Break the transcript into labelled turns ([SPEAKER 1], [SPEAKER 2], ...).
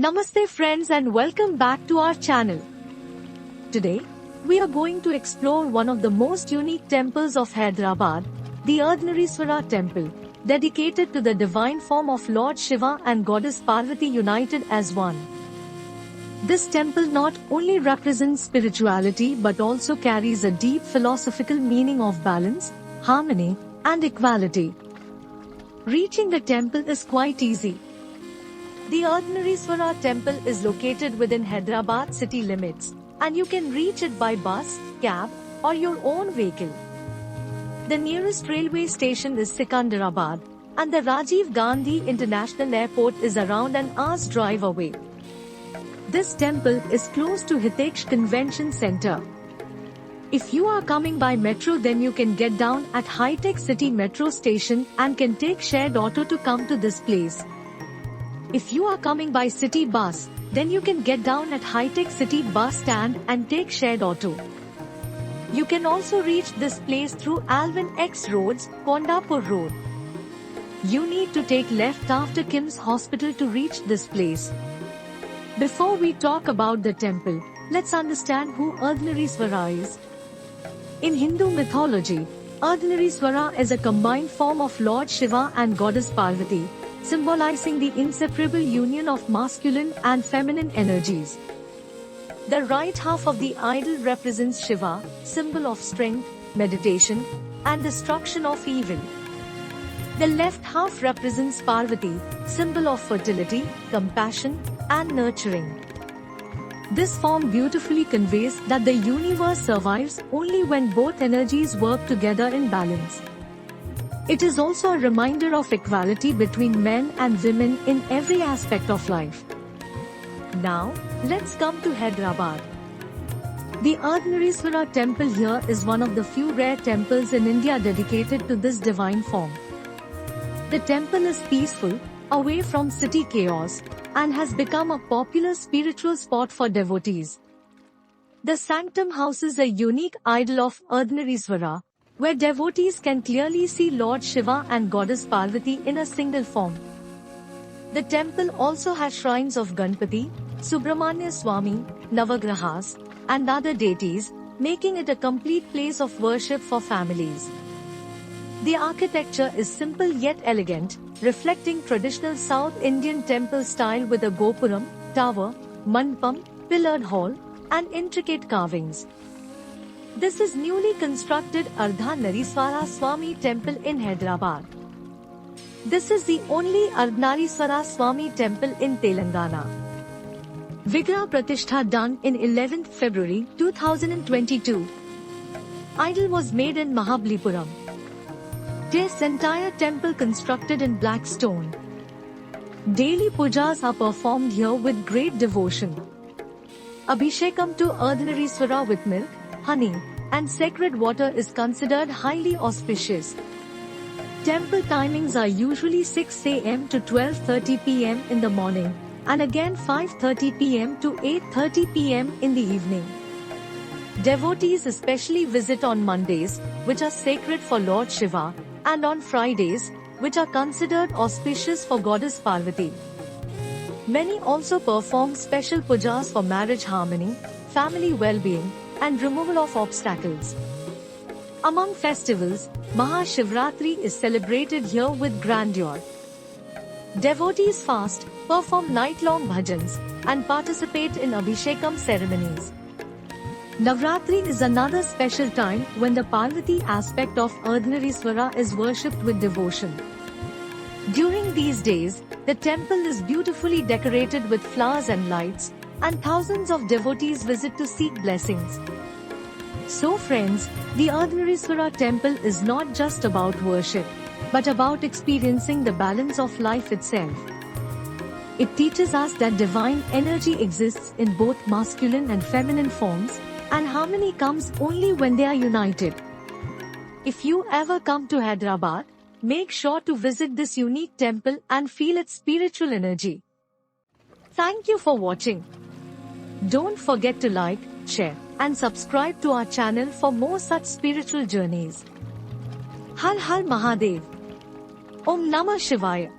[SPEAKER 1] Namaste friends and welcome back to our channel. Today, we are going to explore one of the most unique temples of Hyderabad, the Ardnareeswara temple, dedicated to the divine form of Lord Shiva and Goddess Parvati united as one. This temple not only represents spirituality but also carries a deep philosophical meaning of balance, harmony, and equality. Reaching the temple is quite easy. The Ardnareeswara temple is located within Hyderabad city limits, and you can reach it by bus, cab, or your own vehicle. The nearest railway station is Sikandarabad, and the Rajiv Gandhi International Airport is around an hour's drive away. This temple is close to Hitesh Convention Center. If you are coming by metro, then you can get down at High-Tech City Metro Station and can take shared auto to come to this place. If you are coming by city bus, then you can get down at High-Tech City bus stand and take shared auto. You can also reach this place through Alvin X Roads, Kondapur Road. You need to take left after Kim's Hospital to reach this place. Before we talk about the temple, let's understand who Ardnareeswara is. In Hindu mythology, Ardnareeswara is a combined form of Lord Shiva and Goddess Parvati, symbolizing the inseparable union of masculine and feminine energies. The right half of the idol represents Shiva, symbol of strength, meditation, and destruction of evil. The left half represents Parvati, symbol of fertility, compassion, and nurturing. This form beautifully conveys that the universe survives only when both energies work together in balance. It is also a reminder of equality between men and women in every aspect of life. Now, let's come to Hyderabad. The Ardnareeswara temple here is one of the few rare temples in India dedicated to this divine form. The temple is peaceful, away from city chaos, and has become a popular spiritual spot for devotees. The sanctum houses a unique idol of Ardnareeswara, where devotees can clearly see Lord Shiva and Goddess Parvati in a single form. The temple also has shrines of Ganpati, Subramanya Swami, Navagrahas, and other deities, making it a complete place of worship for families. The architecture is simple yet elegant, reflecting traditional South Indian temple style with a gopuram, tower, mandapam, pillared hall, and intricate carvings. This is newly constructed Ardnareeswara Swami temple in Hyderabad. This is the only Ardnareeswara Swami temple in Telangana. Vigraha Pratishtha done in 11th February 2022. Idol was made in Mahabalipuram. This entire temple constructed in black stone. Daily pujas are performed here with great devotion. Abhishekam to Ardnareeswara with milk, honey, and sacred water is considered highly auspicious. Temple timings are usually 6 am to 12:30 pm in the morning, and again 5:30 pm to 8:30 pm in the evening. Devotees especially visit on Mondays, which are sacred for Lord Shiva, and on Fridays, which are considered auspicious for Goddess Parvati. Many also perform special pujas for marriage harmony, family well-being, and removal of obstacles. Among festivals, Mahashivratri is celebrated here with grandeur. Devotees fast, perform night-long bhajans, and participate in Abhishekam ceremonies. Navratri is another special time when the Parvati aspect of Ardnareeswara is worshipped with devotion. During these days, the temple is beautifully decorated with flowers and lights, and thousands of devotees visit to seek blessings. So friends, the Ardnareeswara temple is not just about worship, but about experiencing the balance of life itself. It teaches us that divine energy exists in both masculine and feminine forms, and harmony comes only when they are united. If you ever come to Hyderabad, make sure to visit this unique temple and feel its spiritual energy. Thank you for watching. Don't forget to like, share, and subscribe to our channel for more such spiritual journeys. Har Har Mahadev. Om Namah Shivaya.